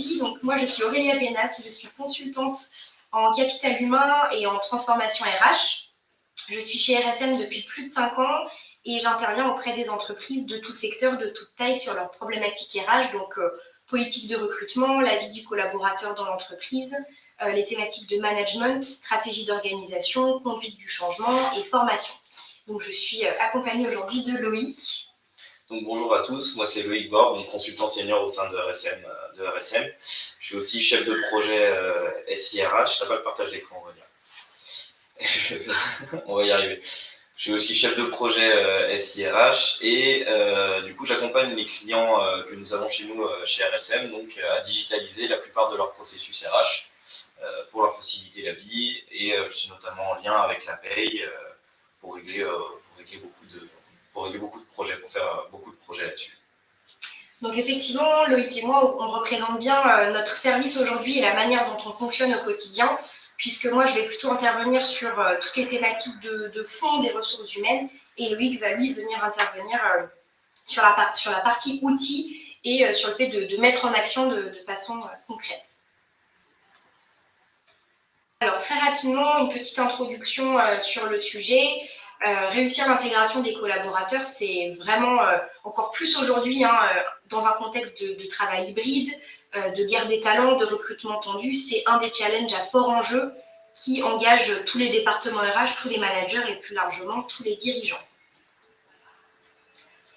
aujourd'hui. Donc moi, je suis Aurélia Bénas, je suis consultante en capital humain et en transformation RH. Je suis chez RSM depuis plus de 5 ans et j'interviens auprès des entreprises de tout secteur, de toute taille sur leurs problématiques RH, donc politique de recrutement, la vie du collaborateur dans l'entreprise, les thématiques de management, stratégie d'organisation, conduite du changement et formation. Donc je suis accompagnée aujourd'hui de Loïc. Donc bonjour à tous, moi c'est Loïc Bord, donc consultant senior au sein de RSM. Je suis aussi chef de projet SIRH, t'as pas le partage d'écran, on va dire. On va y arriver. Je suis aussi chef de projet SIRH et du coup j'accompagne les clients que nous avons chez nous, chez RSM, donc à digitaliser la plupart de leurs processus RH pour leur faciliter la vie, et je suis notamment en lien avec la paye pour régler beaucoup de projets, pour faire beaucoup de projets là-dessus. Donc effectivement, Loïc et moi, on représente bien notre service aujourd'hui et la manière dont on fonctionne au quotidien, puisque moi, je vais plutôt intervenir sur toutes les thématiques de fond des ressources humaines, et Loïc va lui venir intervenir sur la partie outils et sur le fait de mettre en action de façon concrète. Alors très rapidement, une petite introduction sur le sujet. Réussir l'intégration des collaborateurs, c'est vraiment encore plus aujourd'hui, dans un contexte de travail hybride, de guerre des talents, de recrutement tendu. C'est un des challenges à fort enjeu qui engage tous les départements RH, tous les managers et plus largement tous les dirigeants.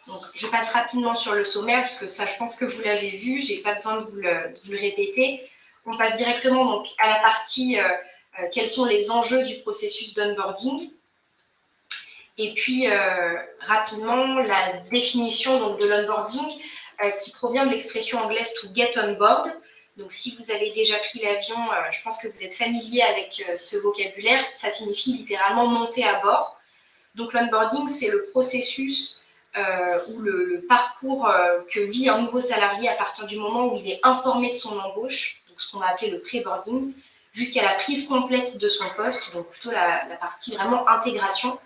Donc, je passe rapidement sur le sommaire, puisque ça, je pense que vous l'avez vu, je n'ai pas besoin de vous le répéter. On passe directement donc, à la partie quels sont les enjeux du processus d'onboarding. Et puis, rapidement, la définition donc, de l'onboarding qui provient de l'expression anglaise « to get on board ». Donc, si vous avez déjà pris l'avion, je pense que vous êtes familier avec ce vocabulaire. Ça signifie littéralement « monter à bord ». Donc, l'onboarding, c'est le processus ou le parcours que vit un nouveau salarié à partir du moment où il est informé de son embauche, donc ce qu'on va appeler le pré-boarding, jusqu'à la prise complète de son poste, donc plutôt la partie vraiment intégration.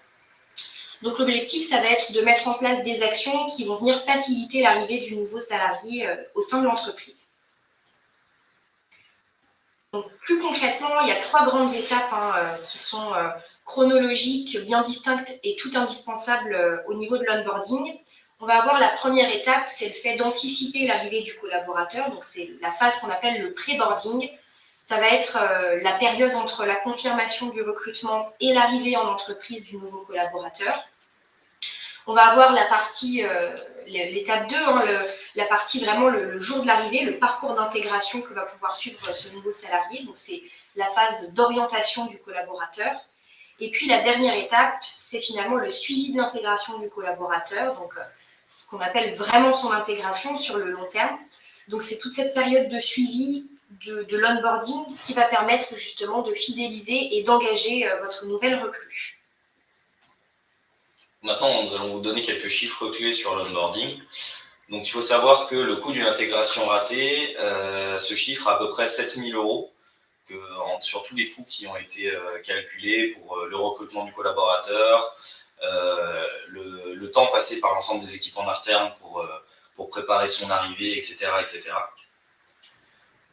Donc l'objectif, ça va être de mettre en place des actions qui vont venir faciliter l'arrivée du nouveau salarié au sein de l'entreprise. Donc plus concrètement, il y a 3 grandes étapes qui sont chronologiques, bien distinctes et toutes indispensables au niveau de l'onboarding. On va avoir la première étape, c'est le fait d'anticiper l'arrivée du collaborateur. Donc c'est la phase qu'on appelle le pré-boarding. Ça va être la période entre la confirmation du recrutement et l'arrivée en entreprise du nouveau collaborateur. On va avoir la partie, l'étape 2, la partie vraiment le jour de l'arrivée, le parcours d'intégration que va pouvoir suivre ce nouveau salarié. Donc c'est la phase d'orientation du collaborateur. Et puis la dernière étape, c'est finalement le suivi de l'intégration du collaborateur, donc ce qu'on appelle vraiment son intégration sur le long terme. Donc c'est toute cette période de suivi de l'onboarding qui va permettre justement de fidéliser et d'engager votre nouvelle recrue. Maintenant, nous allons vous donner quelques chiffres clés sur l'onboarding. Donc il faut savoir que le coût d'une intégration ratée se chiffre à peu près 7 000 € sur tous les coûts qui ont été calculés pour le recrutement du collaborateur, le temps passé par l'ensemble des équipes en interne pour préparer son arrivée, etc. etc.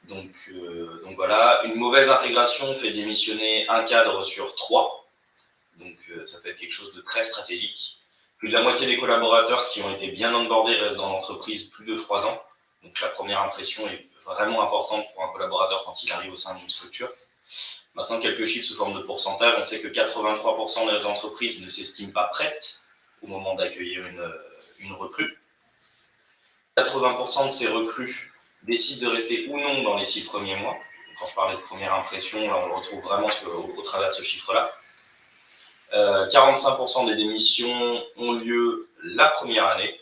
Donc voilà, une mauvaise intégration fait démissionner un cadre sur 3. Donc ça peut être quelque chose de très stratégique. Plus de la moitié des collaborateurs qui ont été bien onboardés restent dans l'entreprise plus de 3 ans. Donc la première impression est vraiment importante pour un collaborateur quand il arrive au sein d'une structure. Maintenant, quelques chiffres sous forme de pourcentage. On sait que 83% des entreprises ne s'estiment pas prêtes au moment d'accueillir une recrue. 80% de ces recrues décident de rester ou non dans les 6 premiers mois. Quand je parlais de première impression, là on le retrouve vraiment au travers de ce chiffre-là. 45% des démissions ont lieu la première année.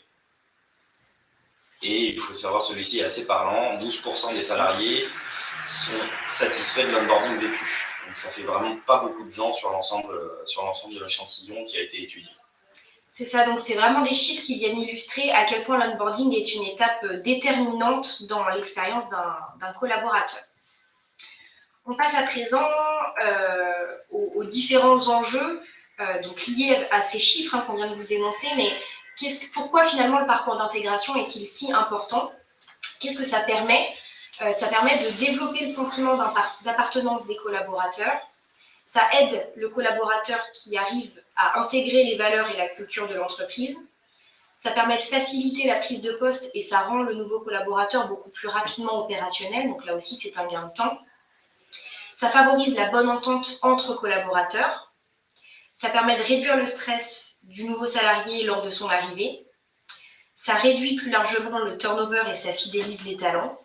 Et il faut savoir, celui-ci est assez parlant, 12% des salariés sont satisfaits de l'onboarding vécu. Donc ça fait vraiment pas beaucoup de gens sur l'ensemble de l'échantillon qui a été étudié. C'est ça, donc c'est vraiment des chiffres qui viennent illustrer à quel point l'onboarding est une étape déterminante dans l'expérience d'un collaborateur. On passe à présent aux différents enjeux donc liés à ces chiffres qu'on vient de vous énoncer, mais pourquoi finalement le parcours d'intégration est-il si important? Qu'est-ce que ça permet? Ça permet de développer le sentiment d'appartenance des collaborateurs. Ça aide le collaborateur qui arrive à intégrer les valeurs et la culture de l'entreprise. Ça permet de faciliter la prise de poste et ça rend le nouveau collaborateur beaucoup plus rapidement opérationnel. Donc là aussi, c'est un gain de temps. Ça favorise la bonne entente entre collaborateurs. Ça permet de réduire le stress du nouveau salarié lors de son arrivée. Ça réduit plus largement le turnover et ça fidélise les talents.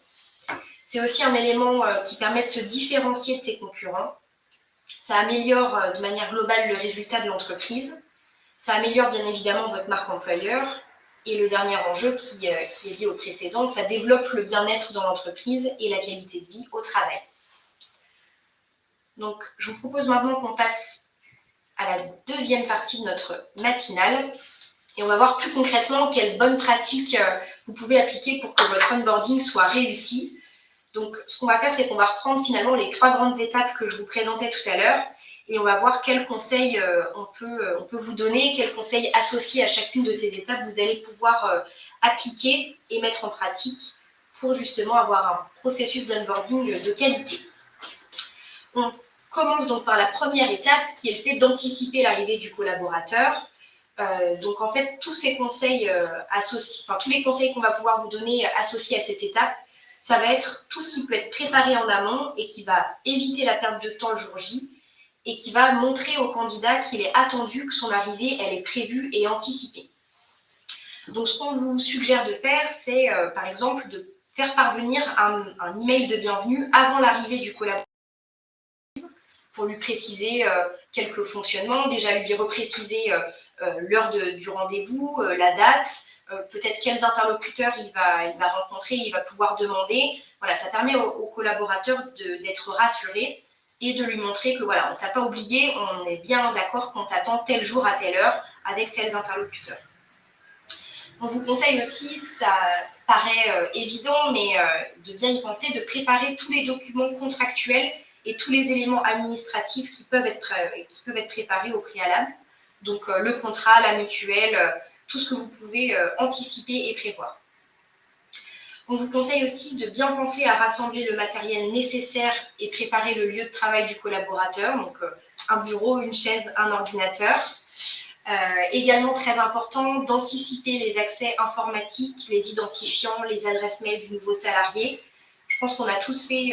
C'est aussi un élément qui permet de se différencier de ses concurrents. Ça améliore de manière globale le résultat de l'entreprise. Ça améliore bien évidemment votre marque employeur. Et le dernier enjeu qui est lié au précédent, ça développe le bien-être dans l'entreprise et la qualité de vie au travail. Donc, je vous propose maintenant qu'on passe à la deuxième partie de notre matinale. Et on va voir plus concrètement quelles bonnes pratiques vous pouvez appliquer pour que votre onboarding soit réussi. Donc, ce qu'on va faire, c'est qu'on va reprendre finalement les 3 grandes étapes que je vous présentais tout à l'heure et on va voir quels conseils on peut vous donner, quels conseils associés à chacune de ces étapes vous allez pouvoir appliquer et mettre en pratique pour justement avoir un processus d'onboarding de qualité. On commence donc par la première étape qui est le fait d'anticiper l'arrivée du collaborateur. Donc en fait, tous ces conseils tous les conseils qu'on va pouvoir vous donner associés à cette étape, ça va être tout ce qui peut être préparé en amont et qui va éviter la perte de temps le jour J et qui va montrer au candidat qu'il est attendu que son arrivée, elle est prévue et anticipée. Donc ce qu'on vous suggère de faire, c'est par exemple de faire parvenir un email de bienvenue avant l'arrivée du collaborateur pour lui préciser quelques fonctionnements, déjà lui repréciser l'heure du rendez-vous, la date, peut-être quels interlocuteurs il va rencontrer, il va pouvoir demander. Voilà, ça permet au collaborateur d'être rassuré et de lui montrer que voilà, on ne t'a pas oublié, on est bien d'accord qu'on t'attend tel jour à telle heure avec tels interlocuteurs. On vous conseille aussi, ça paraît évident, mais de bien y penser, de préparer tous les documents contractuels et tous les éléments administratifs qui peuvent être préparés au préalable. Donc le contrat, la mutuelle, tout ce que vous pouvez anticiper et prévoir. On vous conseille aussi de bien penser à rassembler le matériel nécessaire et préparer le lieu de travail du collaborateur, donc un bureau, une chaise, un ordinateur. Également très important d'anticiper les accès informatiques, les identifiants, les adresses mail du nouveau salarié. Je pense qu'on a tous fait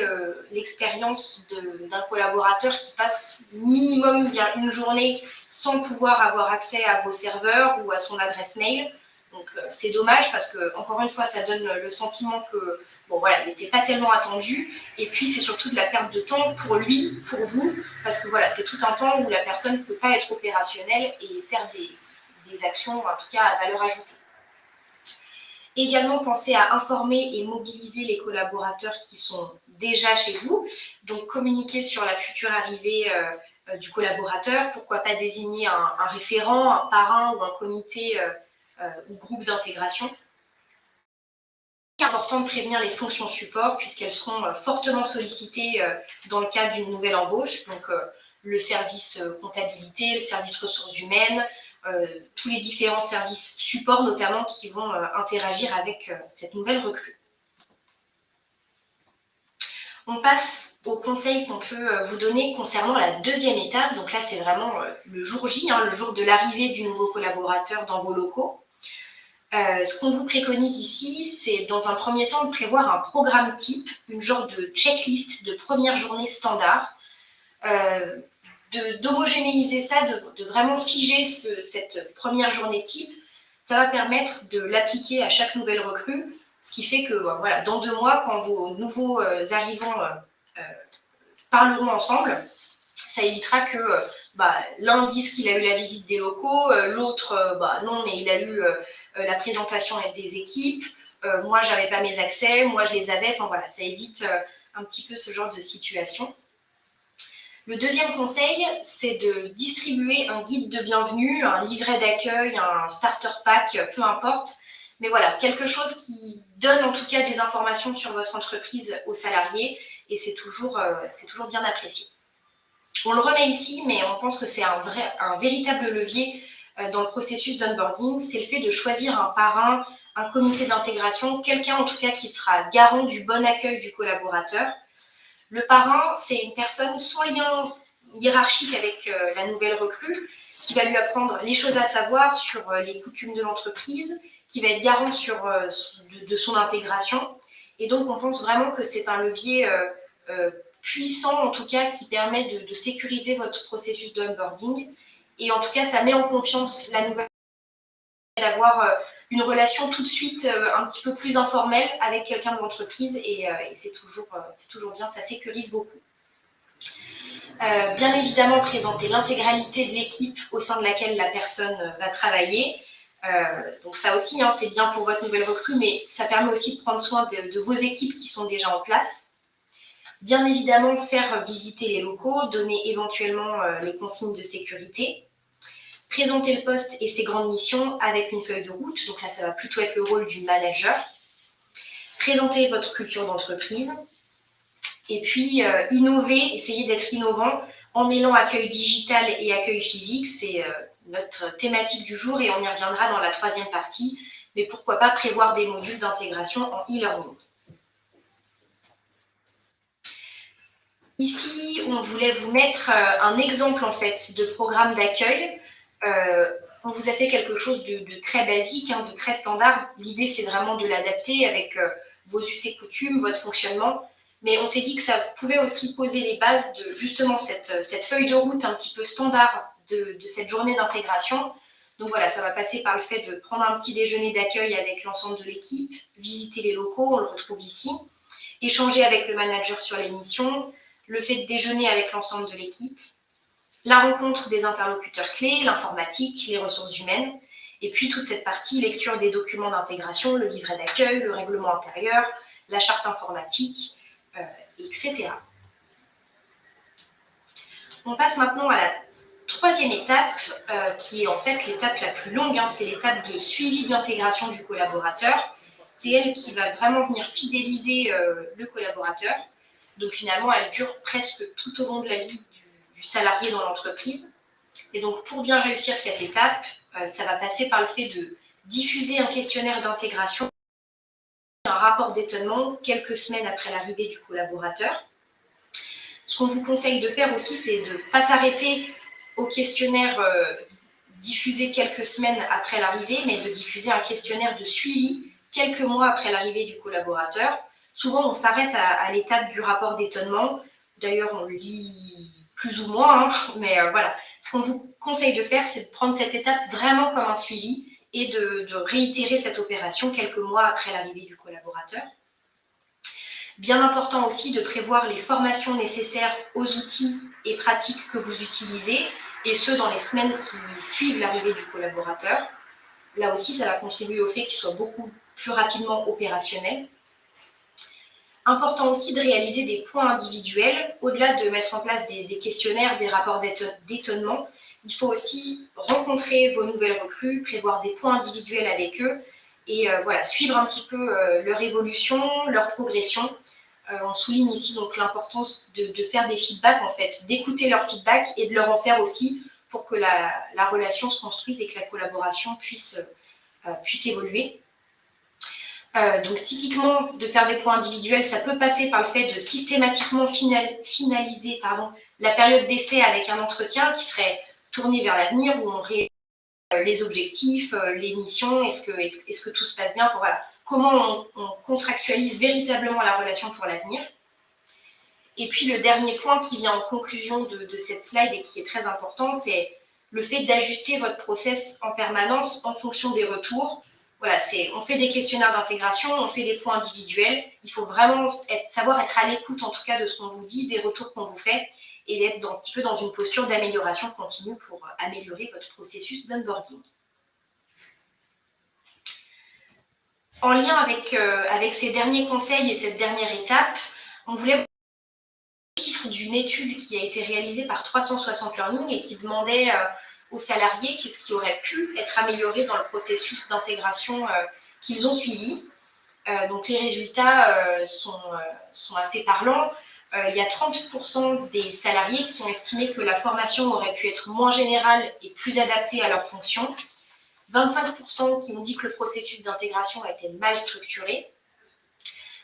l'expérience d'un collaborateur qui passe minimum bien une journée sans pouvoir avoir accès à vos serveurs ou à son adresse mail. Donc c'est dommage parce que, encore une fois, ça donne le sentiment que bon voilà, il n'était pas tellement attendu. Et puis c'est surtout de la perte de temps pour lui, pour vous, parce que voilà, c'est tout un temps où la personne ne peut pas être opérationnelle et faire des actions, en tout cas à valeur ajoutée. Également, pensez à informer et mobiliser les collaborateurs qui sont déjà chez vous. Donc, communiquer sur la future arrivée du collaborateur. Pourquoi pas désigner un référent, un parrain ou un comité ou groupe d'intégration. C'est important de prévenir les fonctions support puisqu'elles seront fortement sollicitées dans le cadre d'une nouvelle embauche. Donc, le service comptabilité, le service ressources humaines, tous les différents services support notamment qui vont interagir avec cette nouvelle recrue. On passe aux conseils qu'on peut vous donner concernant la deuxième étape. Donc là, c'est vraiment le jour J, le jour de l'arrivée du nouveau collaborateur dans vos locaux. Ce qu'on vous préconise ici, c'est dans un premier temps de prévoir un programme type, une genre de checklist de première journée standard, d'homogénéiser ça, de vraiment figer cette première journée type. Ça va permettre de l'appliquer à chaque nouvelle recrue, ce qui fait que voilà, dans 2 mois, quand vos nouveaux arrivants parleront ensemble, ça évitera que l'un dise qu'il a eu la visite des locaux, l'autre non, mais il a eu la présentation des équipes, moi j'avais pas mes accès, moi je les avais, enfin voilà, ça évite un petit peu ce genre de situation. Le deuxième conseil, c'est de distribuer un guide de bienvenue, un livret d'accueil, un starter pack, peu importe. Mais voilà, quelque chose qui donne en tout cas des informations sur votre entreprise aux salariés et c'est toujours bien apprécié. On le remet ici, mais on pense que c'est un véritable levier dans le processus d'onboarding, c'est le fait de choisir un parrain un comité d'intégration, quelqu'un en tout cas qui sera garant du bon accueil du collaborateur. Le parrain, c'est une personne sans lien hiérarchique avec la nouvelle recrue, qui va lui apprendre les choses à savoir sur les coutumes de l'entreprise, qui va être garant de son intégration. Et donc, on pense vraiment que c'est un levier puissant, en tout cas, qui permet de sécuriser votre processus d'onboarding. Et en tout cas, ça met en confiance la nouvelle d'avoir une relation tout de suite un petit peu plus informelle avec quelqu'un de l'entreprise. Et c'est toujours bien, ça sécurise beaucoup. Bien évidemment, présenter l'intégralité de l'équipe au sein de laquelle la personne va travailler. Donc ça aussi, hein, c'est bien pour votre nouvelle recrue, mais ça permet aussi de prendre soin de vos équipes qui sont déjà en place. Bien évidemment, faire visiter les locaux, donner éventuellement les consignes de sécurité. Présenter le poste et ses grandes missions avec une feuille de route. Donc là, ça va plutôt être le rôle du manager. Présenter votre culture d'entreprise. Et puis, innover, essayer d'être innovant en mêlant accueil digital et accueil physique. C'est notre thématique du jour et on y reviendra dans la troisième partie. Mais pourquoi pas prévoir des modules d'intégration en e-learning. Ici, on voulait vous mettre un exemple en fait de programme d'accueil. On vous a fait quelque chose de très basique, hein, de très standard. L'idée, c'est vraiment de l'adapter avec vos us et coutumes, votre fonctionnement. Mais on s'est dit que ça pouvait aussi poser les bases de justement cette feuille de route un petit peu standard de cette journée d'intégration. Donc voilà, ça va passer par le fait de prendre un petit déjeuner d'accueil avec l'ensemble de l'équipe, visiter les locaux, on le retrouve ici, échanger avec le manager sur les missions, le fait de déjeuner avec l'ensemble de l'équipe, la rencontre des interlocuteurs clés, l'informatique, les ressources humaines, et puis toute cette partie lecture des documents d'intégration, le livret d'accueil, le règlement intérieur, la charte informatique, etc. On passe maintenant à la troisième étape, qui est en fait l'étape la plus longue, hein, c'est l'étape de suivi de l'intégration du collaborateur. C'est elle qui va vraiment venir fidéliser le collaborateur. Donc finalement, elle dure presque tout au long de la vie du salarié dans l'entreprise. Et donc pour bien réussir cette étape, ça va passer par le fait de diffuser un questionnaire d'intégration, un rapport d'étonnement quelques semaines après l'arrivée du collaborateur. Ce qu'on vous conseille de faire aussi, c'est de ne pas s'arrêter au questionnaire diffusé quelques semaines après l'arrivée, mais de diffuser un questionnaire de suivi quelques mois après l'arrivée du collaborateur. Souvent, on s'arrête à l'étape du rapport d'étonnement. D'ailleurs, on le lit plus ou moins, hein, mais voilà. Ce qu'on vous conseille de faire, c'est de prendre cette étape vraiment comme un suivi et de réitérer cette opération quelques mois après l'arrivée du collaborateur. Bien important aussi de prévoir les formations nécessaires aux outils et pratiques que vous utilisez, et ce, dans les semaines qui suivent l'arrivée du collaborateur. Là aussi, ça va contribuer au fait qu'il soit beaucoup plus rapidement opérationnel. Important aussi de réaliser des points individuels. Au-delà de mettre en place des questionnaires, des rapports d'étonnement, il faut aussi rencontrer vos nouvelles recrues, prévoir des points individuels avec eux et voilà, suivre un petit peu leur évolution, leur progression. On souligne ici donc l'importance de faire des feedbacks, en fait, d'écouter leurs feedbacks et de leur en faire aussi pour que la relation se construise et que la collaboration puisse évoluer. Donc typiquement, de faire des points individuels, ça peut passer par le fait de systématiquement finaliser la période d'essai avec un entretien qui serait tourné vers l'avenir, où on réalise les objectifs, les missions, est-ce que tout se passe bien, voilà, comment on contractualise véritablement la relation pour l'avenir. Et puis le dernier point qui vient en conclusion de cette slide et qui est très important, c'est le fait d'ajuster votre process en permanence en fonction des retours. Voilà, on fait des questionnaires d'intégration, on fait des points individuels. Il faut vraiment savoir être à l'écoute, en tout cas, de ce qu'on vous dit, des retours qu'on vous fait, et d'être un petit peu dans une posture d'amélioration continue pour améliorer votre processus d'onboarding. En lien avec ces derniers conseils et cette dernière étape, on voulait vous donner le chiffre d'une étude qui a été réalisée par 360 Learning et qui demandait aux salariés qu'est-ce qui aurait pu être amélioré dans le processus d'intégration qu'ils ont suivi. Donc les résultats sont assez parlants. Il y a 30% des salariés qui ont estimé que la formation aurait pu être moins générale et plus adaptée à leurs fonctions. 25% qui m'ont dit que le processus d'intégration a été mal structuré,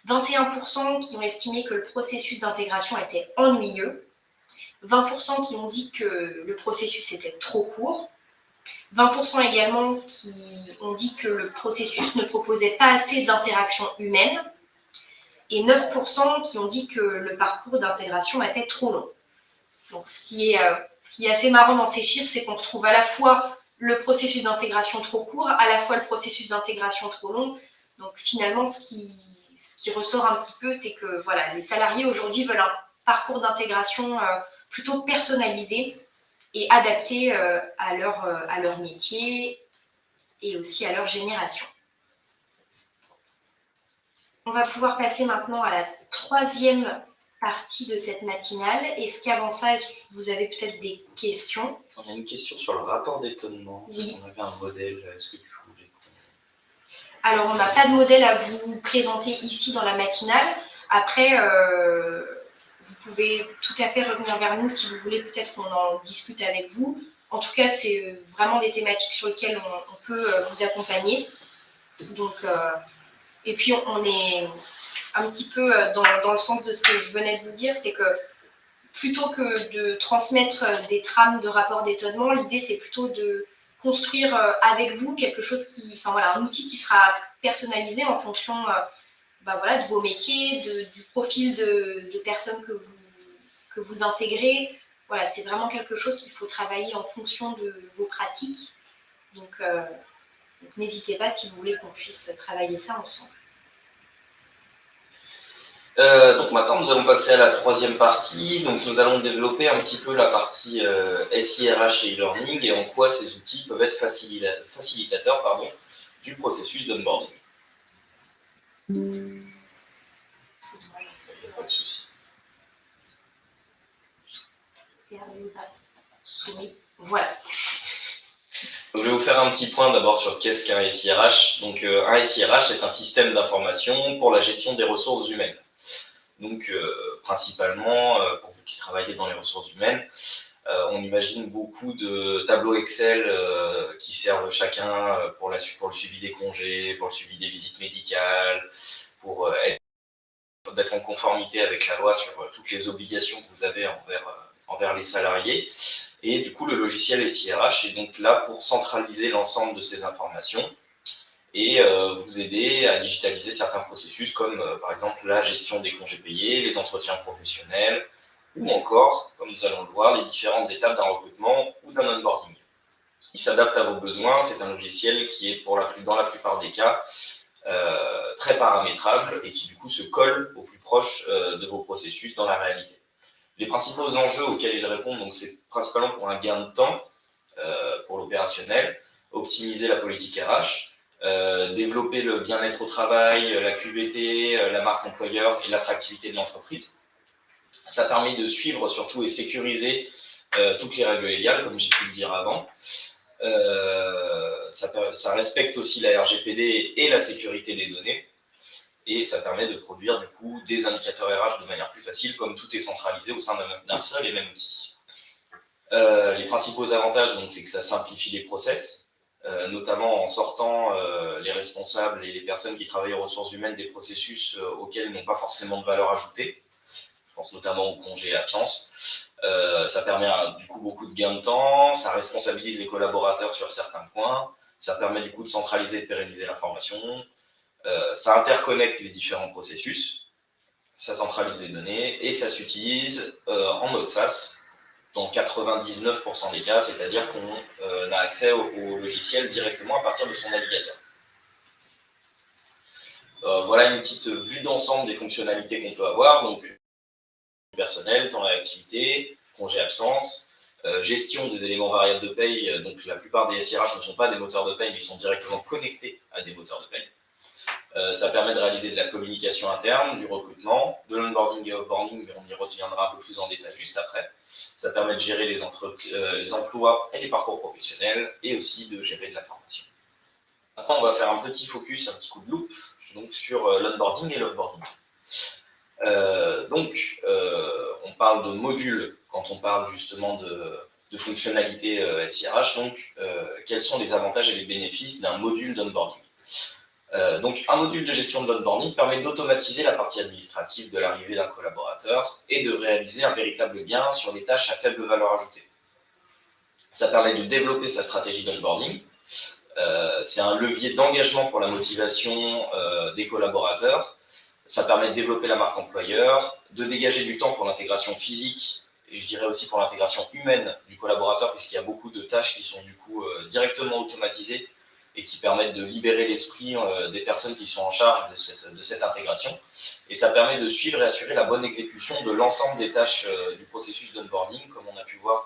21% qui ont estimé que le processus d'intégration était ennuyeux, 20% qui ont dit que le processus était trop court, 20% également qui ont dit que le processus ne proposait pas assez d'interaction humaine, et 9% qui ont dit que le parcours d'intégration était trop long. Donc, ce qui est assez marrant dans ces chiffres, c'est qu'on retrouve à la fois le processus d'intégration trop court, à la fois le processus d'intégration trop long. Donc, finalement, ce qui ressort un petit peu, c'est que voilà, les salariés aujourd'hui veulent un parcours d'intégration plutôt personnalisé et adapté à leur métier et aussi à leur génération. On va pouvoir passer maintenant à la troisième partie de cette matinale. Est-ce qu'avant ça, vous avez peut-être des questions? On a une question sur le rapport d'étonnement. Oui. On avait un modèle, est-ce que tu voulais... Alors, on n'a pas de modèle à vous présenter ici dans la matinale. Après, vous pouvez tout à fait revenir vers nous si vous voulez, peut-être qu'on en discute avec vous. En tout cas, c'est vraiment des thématiques sur lesquelles on peut vous accompagner. Donc, et puis, on est un petit peu dans le sens de ce que je venais de vous dire, c'est que plutôt que de transmettre des trames de rapports d'étonnement, l'idée, c'est plutôt de construire avec vous quelque chose un outil qui sera personnalisé en fonction de vos métiers, du profil de personnes que vous intégrez. Voilà, c'est vraiment quelque chose qu'il faut travailler en fonction de vos pratiques. Donc n'hésitez pas si vous voulez qu'on puisse travailler ça ensemble. Donc maintenant, nous allons passer à la troisième partie. Donc nous allons développer un petit peu la partie SIRH et e-learning et en quoi ces outils peuvent être facilitateurs du processus d'onboarding. Pas de souci. Voilà. Donc, je vais vous faire un petit point d'abord sur qu'est-ce qu'un SIRH. Donc un SIRH est un système d'information pour la gestion des ressources humaines. Donc, principalement, pour vous qui travaillez dans les ressources humaines, on imagine beaucoup de tableaux Excel qui servent chacun pour le suivi des congés, pour le suivi des visites médicales, pour d'être en conformité avec la loi sur toutes les obligations que vous avez envers les salariés. Et du coup, le logiciel SIRH est donc là pour centraliser l'ensemble de ces informations et vous aider à digitaliser certains processus comme par exemple la gestion des congés payés, les entretiens professionnels ou encore, comme nous allons le voir, les différentes étapes d'un recrutement ou d'un onboarding. Il s'adapte à vos besoins, c'est un logiciel qui est dans la plupart des cas très paramétrable et qui du coup se colle au plus proche de vos processus dans la réalité. Les principaux enjeux auxquels il répond, donc c'est principalement pour un gain de temps pour l'opérationnel, optimiser la politique RH, développer le bien-être au travail, la QVT, la marque employeur et l'attractivité de l'entreprise. Ça permet de suivre surtout et sécuriser toutes les règles légales, comme j'ai pu le dire avant. Ça respecte aussi la RGPD et la sécurité des données. Et ça permet de produire du coup des indicateurs RH de manière plus facile, comme tout est centralisé au sein d'un seul et même outil. Les principaux avantages, c'est que ça simplifie les process, notamment en sortant les responsables et les personnes qui travaillent aux ressources humaines des processus auxquels ils n'ont pas forcément de valeur ajoutée. Je pense notamment aux congés et absences. Ça permet du coup beaucoup de gains de temps, ça responsabilise les collaborateurs sur certains points, ça permet du coup de centraliser et de pérenniser l'information, ça interconnecte les différents processus, ça centralise les données et ça s'utilise en mode SaaS dans 99% des cas, c'est-à-dire qu'on a accès au logiciel directement à partir de son navigateur. Voilà une petite vue d'ensemble des fonctionnalités qu'on peut avoir. Donc, personnel, temps et activité, congé absence, gestion des éléments variables de paye. Donc, la plupart des SIRH ne sont pas des moteurs de paye, mais ils sont directement connectés à des moteurs de paye. Ça permet de réaliser de la communication interne, du recrutement, de l'onboarding et offboarding, mais on y reviendra un peu plus en détail juste après. Ça permet de gérer les emplois et les parcours professionnels et aussi de gérer de la formation. Maintenant, on va faire un petit focus, un petit coup de loupe donc, sur l'onboarding et l'offboarding. On parle de modules quand on parle justement de fonctionnalités SIRH. Donc, quels sont les avantages et les bénéfices d'un module d'onboarding? Donc, un module de gestion de l'onboarding permet d'automatiser la partie administrative de l'arrivée d'un collaborateur et de réaliser un véritable gain sur les tâches à faible valeur ajoutée. Ça permet de développer sa stratégie d'onboarding. C'est un levier d'engagement pour la motivation des collaborateurs. Ça permet de développer la marque employeur, de dégager du temps pour l'intégration physique et je dirais aussi pour l'intégration humaine du collaborateur, puisqu'il y a beaucoup de tâches qui sont du coup directement automatisées et qui permettent de libérer l'esprit des personnes qui sont en charge de cette intégration. Et ça permet de suivre et assurer la bonne exécution de l'ensemble des tâches du processus d'onboarding, comme on a pu voir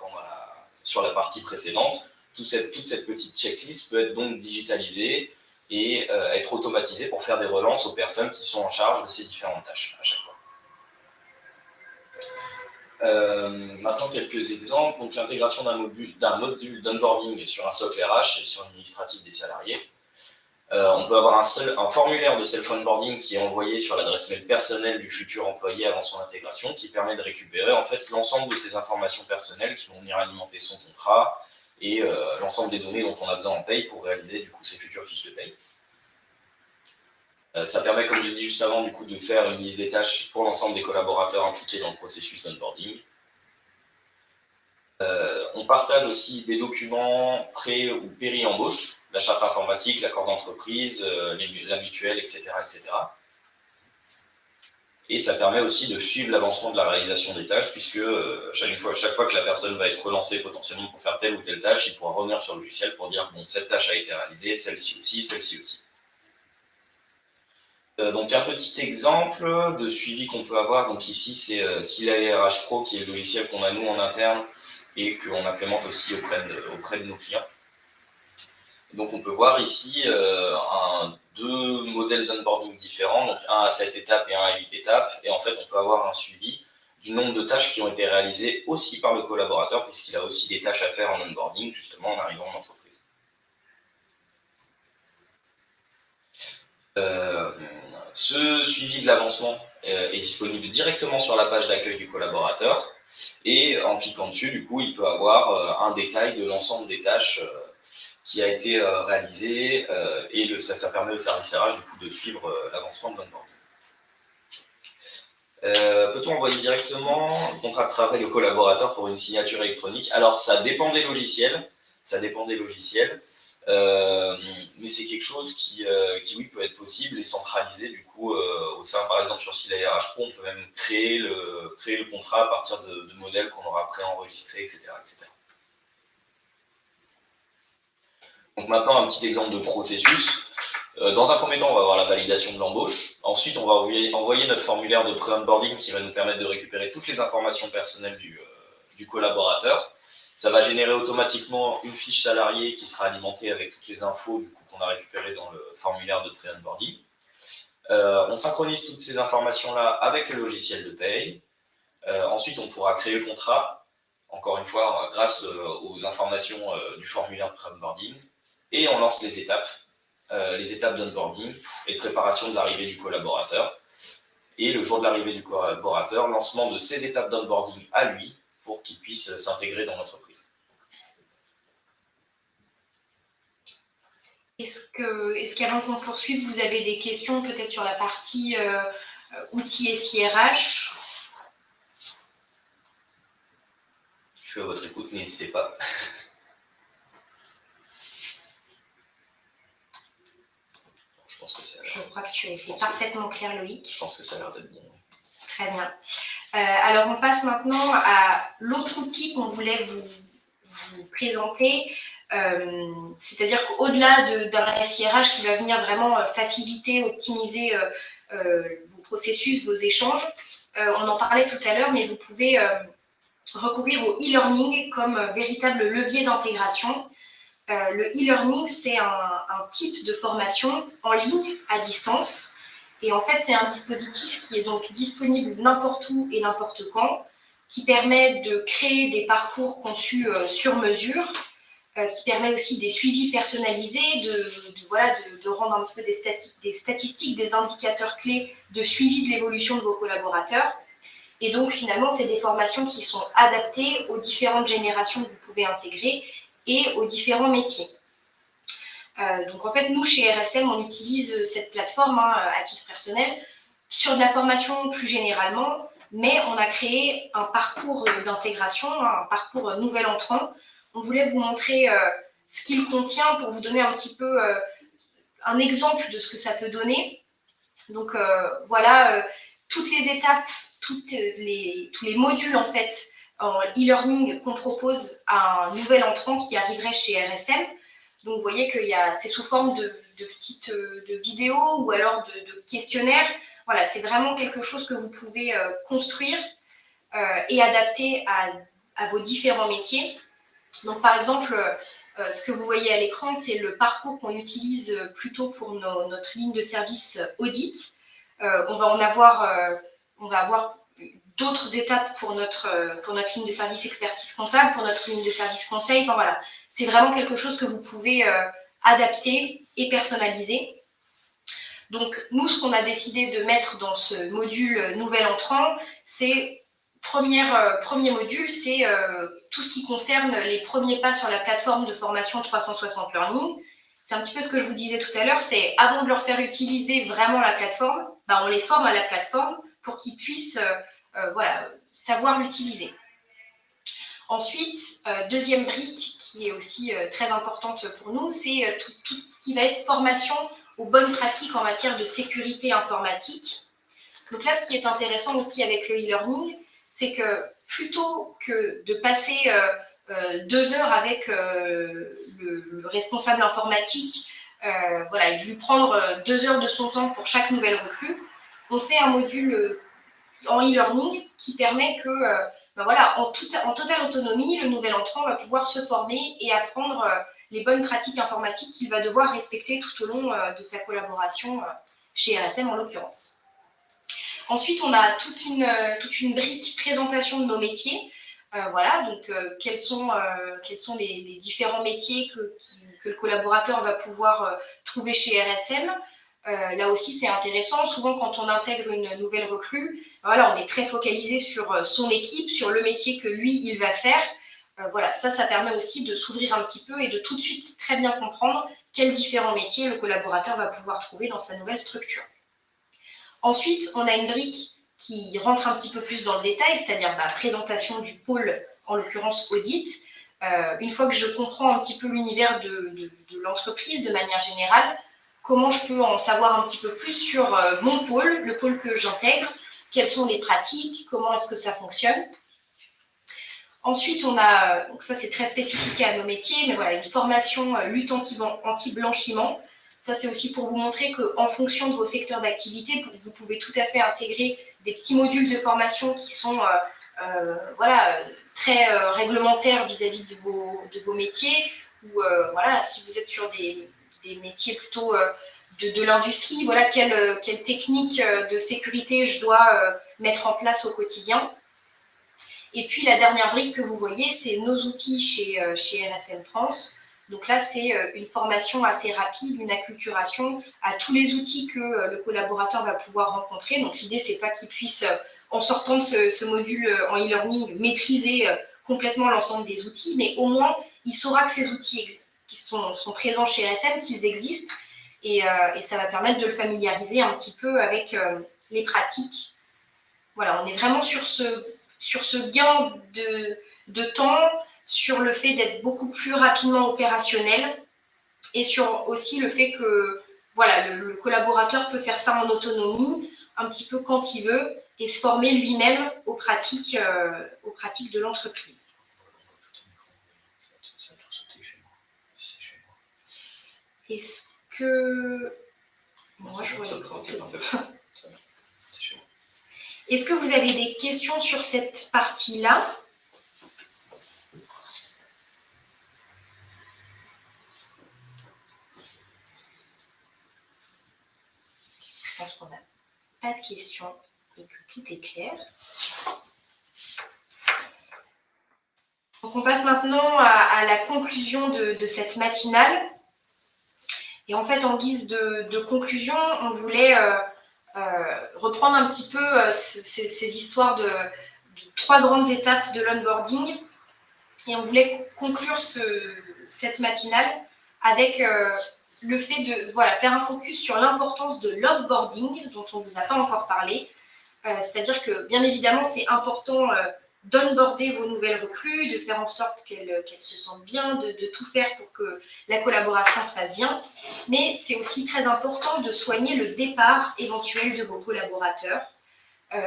sur la partie précédente. Toute cette petite checklist peut être donc digitalisée et être automatisée pour faire des relances aux personnes qui sont en charge de ces différentes tâches à chaque fois. Maintenant, quelques exemples. Donc, l'intégration d'un module d'onboarding sur un socle RH et gestion administrative des salariés. On peut avoir un formulaire de self-onboarding qui est envoyé sur l'adresse mail personnelle du futur employé avant son intégration, qui permet de récupérer en fait l'ensemble de ces informations personnelles qui vont venir alimenter son contrat et l'ensemble des données dont on a besoin en paye pour réaliser du coup ses futures fiches de paye. Ça permet, comme j'ai dit juste avant, du coup, de faire une liste des tâches pour l'ensemble des collaborateurs impliqués dans le processus d'onboarding. On partage aussi des documents pré- ou péri-embauche, la charte informatique, l'accord d'entreprise, la mutuelle, etc., etc. Et ça permet aussi de suivre l'avancement de la réalisation des tâches, puisque chaque fois que la personne va être relancée potentiellement pour faire telle ou telle tâche, il pourra revenir sur le logiciel pour dire bon, cette tâche a été réalisée, celle-ci aussi, celle-ci aussi. Donc un petit exemple de suivi qu'on peut avoir, donc ici c'est Sila RH Pro qui est le logiciel qu'on a nous en interne et qu'on implémente aussi auprès de nos clients. Donc on peut voir ici deux modèles d'onboarding différents, donc un à 7 étapes et un à 8 étapes, et en fait on peut avoir un suivi du nombre de tâches qui ont été réalisées aussi par le collaborateur, puisqu'il a aussi des tâches à faire en onboarding, justement en arrivant en entreprise. Ce suivi de l'avancement est disponible directement sur la page d'accueil du collaborateur, et en cliquant dessus, du coup, il peut avoir un détail de l'ensemble des tâches qui a été réalisé, et ça permet au service RH du coup de suivre l'avancement de l'onboarding. Peut-on envoyer directement le contrat de travail au collaborateur pour une signature électronique? Alors ça dépend des logiciels, mais c'est quelque chose qui oui, peut être possible et centralisé du coup au sein, par exemple sur Sila RH Pro, on peut même créer le contrat à partir de modèles qu'on aura préenregistrés, etc., etc. Donc maintenant, un petit exemple de processus. Dans un premier temps, on va avoir la validation de l'embauche. Ensuite, on va envoyer notre formulaire de pré-onboarding qui va nous permettre de récupérer toutes les informations personnelles du collaborateur. Ça va générer automatiquement une fiche salariée qui sera alimentée avec toutes les infos qu'on a récupérées dans le formulaire de pré-onboarding. On synchronise toutes ces informations-là avec le logiciel de paye. Ensuite, on pourra créer le contrat, encore une fois, grâce aux informations du formulaire de pré-onboarding. Et on lance les étapes d'onboarding et de préparation de l'arrivée du collaborateur. Et le jour de l'arrivée du collaborateur, lancement de ces étapes d'onboarding à lui pour qu'il puisse s'intégrer dans l'entreprise. Est-ce qu'avant qu'on poursuive, vous avez des questions peut-être sur la partie outils SIRH? Je suis à votre écoute, n'hésitez pas. Je crois que c'est parfaitement clair, Loïc. Je pense que ça a l'air d'être bon. Très bien. Alors, on passe maintenant à l'autre outil qu'on voulait vous présenter. C'est-à-dire qu'au-delà d'un SIRH qui va venir vraiment faciliter, optimiser vos processus, vos échanges, on en parlait tout à l'heure, mais vous pouvez recourir au e-learning comme véritable levier d'intégration. Le e-learning, c'est un type de formation en ligne, à distance. Et en fait, c'est un dispositif qui est donc disponible n'importe où et n'importe quand, qui permet de créer des parcours conçus sur mesure, qui permet aussi des suivis personnalisés, de rendre un petit peu des statistiques, des indicateurs clés de suivi de l'évolution de vos collaborateurs. Et donc, finalement, c'est des formations qui sont adaptées aux différentes générations que vous pouvez intégrer et aux différents métiers. Donc en fait, nous, chez RSM, on utilise cette plateforme à titre personnel sur de la formation plus généralement, mais on a créé un parcours d'intégration, un parcours nouvel entrant. On voulait vous montrer ce qu'il contient pour vous donner un petit peu un exemple de ce que ça peut donner. Donc voilà, toutes les étapes, tous les modules en fait en e-learning qu'on propose à un nouvel entrant qui arriverait chez RSM. Donc vous voyez que c'est sous forme de petites vidéos ou alors de questionnaires. Voilà, c'est vraiment quelque chose que vous pouvez construire et adapter à vos différents métiers. Donc par exemple, ce que vous voyez à l'écran, c'est le parcours qu'on utilise plutôt pour notre ligne de service audit. On va avoir d'autres étapes pour notre ligne de service expertise comptable, pour notre ligne de service conseil. Enfin voilà, c'est vraiment quelque chose que vous pouvez adapter et personnaliser. Donc nous, ce qu'on a décidé de mettre dans ce module nouvel entrant, c'est premier module, c'est tout ce qui concerne les premiers pas sur la plateforme de formation 360 Learning. C'est un petit peu ce que je vous disais tout à l'heure, c'est avant de leur faire utiliser vraiment la plateforme, on les forme à la plateforme pour qu'ils puissent voilà, savoir l'utiliser. Ensuite, deuxième brique qui est aussi très importante pour nous, c'est tout ce qui va être formation aux bonnes pratiques en matière de sécurité informatique. Donc là, ce qui est intéressant aussi avec le e-learning, c'est que plutôt que de passer 2 heures avec le responsable informatique, voilà, et de lui prendre 2 heures de son temps pour chaque nouvelle recrue, on fait un module en e-learning qui permet que, voilà, en totale autonomie, le nouvel entrant va pouvoir se former et apprendre les bonnes pratiques informatiques qu'il va devoir respecter tout au long de sa collaboration chez RSM en l'occurrence. Ensuite, on a toute une brique présentation de nos métiers. Voilà, donc quels sont les différents métiers que le collaborateur va pouvoir trouver chez RSM. Là aussi, c'est intéressant. Souvent, quand on intègre une nouvelle recrue, voilà, on est très focalisé sur son équipe, sur le métier que lui, il va faire. Voilà, ça permet aussi de s'ouvrir un petit peu et de tout de suite très bien comprendre quels différents métiers le collaborateur va pouvoir trouver dans sa nouvelle structure. Ensuite, on a une brique qui rentre un petit peu plus dans le détail, c'est-à-dire la présentation du pôle, en l'occurrence audit. Une fois que je comprends un petit peu l'univers de l'entreprise de manière générale, comment je peux en savoir un petit peu plus sur mon pôle, le pôle que j'intègre, quelles sont les pratiques, comment est-ce que ça fonctionne. Ensuite, on a, donc ça c'est très spécifique à nos métiers, mais voilà, une formation lutte anti-blanchiment. Ça, c'est aussi pour vous montrer qu'en fonction de vos secteurs d'activité, vous pouvez tout à fait intégrer des petits modules de formation qui sont voilà, très réglementaires vis-à-vis de vos métiers. Ou voilà, si vous êtes sur des métiers plutôt de l'industrie, voilà, quelle technique de sécurité je dois mettre en place au quotidien. Et puis, la dernière brique que vous voyez, c'est nos outils chez RSM France. Donc là, c'est une formation assez rapide, une acculturation à tous les outils que le collaborateur va pouvoir rencontrer. Donc l'idée, c'est pas qu'il puisse, en sortant de ce module en e-learning, maîtriser complètement l'ensemble des outils, mais au moins, il saura que ces outils qui sont présents chez RSM, qu'ils existent, et ça va permettre de le familiariser un petit peu avec les pratiques. Voilà, on est vraiment sur ce gain de temps, sur le fait d'être beaucoup plus rapidement opérationnel et sur aussi le fait que voilà, le collaborateur peut faire ça en autonomie, un petit peu quand il veut, et se former lui-même aux pratiques de l'entreprise. Est-ce que... Moi, je vois l'écran. Est-ce que vous avez des questions sur cette partie-là ? Je pense qu'on n'a pas de questions et que tout est clair. Donc on passe maintenant à la conclusion de cette matinale. Et en fait, en guise de conclusion, on voulait reprendre un petit peu ces histoires de 3 grandes étapes de l'onboarding. Et on voulait conclure cette matinale avec le fait de faire un focus sur l'importance de l'offboarding, dont on ne vous a pas encore parlé. C'est-à-dire que, bien évidemment, c'est important d'onboarder vos nouvelles recrues, de faire en sorte qu'elles se sentent bien, de tout faire pour que la collaboration se passe bien. Mais c'est aussi très important de soigner le départ éventuel de vos collaborateurs.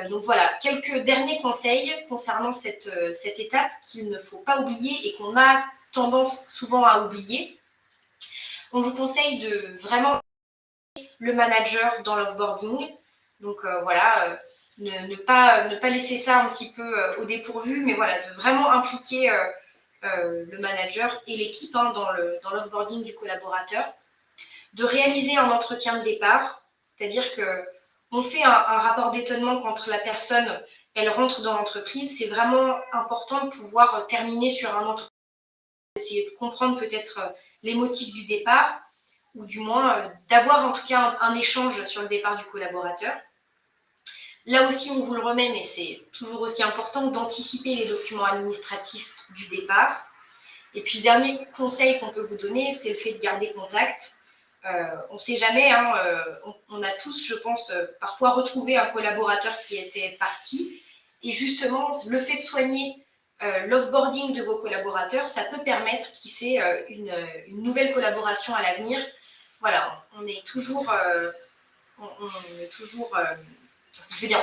Donc voilà, quelques derniers conseils concernant cette étape qu'il ne faut pas oublier et qu'on a tendance souvent à oublier. On vous conseille de vraiment le manager dans l'offboarding. Donc ne pas laisser ça un petit peu au dépourvu, mais voilà, de vraiment impliquer le manager et l'équipe dans l'offboarding du collaborateur. De réaliser un entretien de départ, c'est-à-dire qu'on fait un rapport d'étonnement quand la personne elle rentre dans l'entreprise. C'est vraiment important de pouvoir terminer sur un entretien, essayer de comprendre peut-être les motifs du départ, ou du moins d'avoir en tout cas un échange sur le départ du collaborateur. Là aussi, on vous le remet, mais c'est toujours aussi important d'anticiper les documents administratifs du départ. Et puis, le dernier conseil qu'on peut vous donner, c'est le fait de garder contact. On ne sait jamais, on a tous, je pense, parfois retrouvé un collaborateur qui était parti. Et justement, le fait de soigner l'offboarding de vos collaborateurs, ça peut permettre, qui sait, une nouvelle collaboration à l'avenir. Voilà, on est toujours, on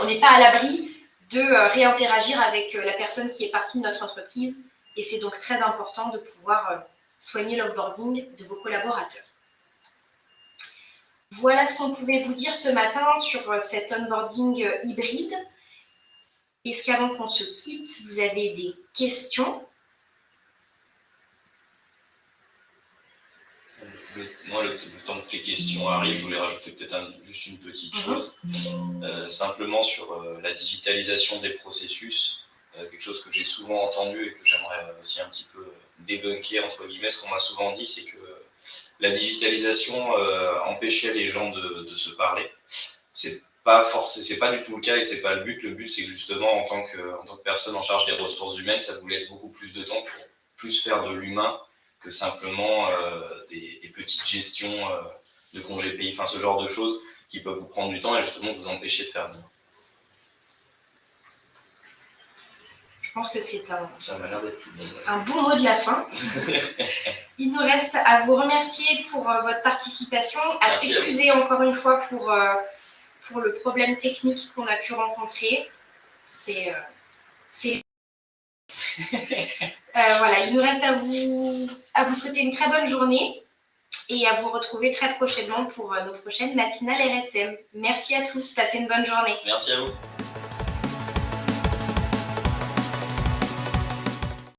n'est pas à l'abri de réinteragir avec la personne qui est partie de notre entreprise. Et c'est donc très important de pouvoir soigner l'offboarding de vos collaborateurs. Voilà ce qu'on pouvait vous dire ce matin sur cet onboarding hybride. Est-ce qu'avant qu'on se quitte, vous avez des questions ? Moi, le temps que les questions arrivent, je voulais rajouter peut-être juste une petite chose. Simplement sur la digitalisation des processus, quelque chose que j'ai souvent entendu et que j'aimerais aussi un petit peu débunker, entre guillemets. Ce qu'on m'a souvent dit, c'est que la digitalisation empêchait les gens de se parler. C'est pas du tout le cas et c'est pas le but. Le but, c'est que justement, en tant que personne en charge des ressources humaines, ça vous laisse beaucoup plus de temps pour plus faire de l'humain que simplement des petites gestions de congés payés, enfin ce genre de choses qui peuvent vous prendre du temps et justement vous empêcher de faire mieux. Je pense que c'est ça m'a l'air d'être tout bon. Un bon mot de la fin. Il nous reste à vous remercier pour votre participation, à s'excuser encore une fois pour le problème technique qu'on a pu rencontrer. Voilà, il nous reste à vous souhaiter une très bonne journée et à vous retrouver très prochainement pour nos prochaines matinales RSM. Merci à tous, passez une bonne journée. Merci à vous.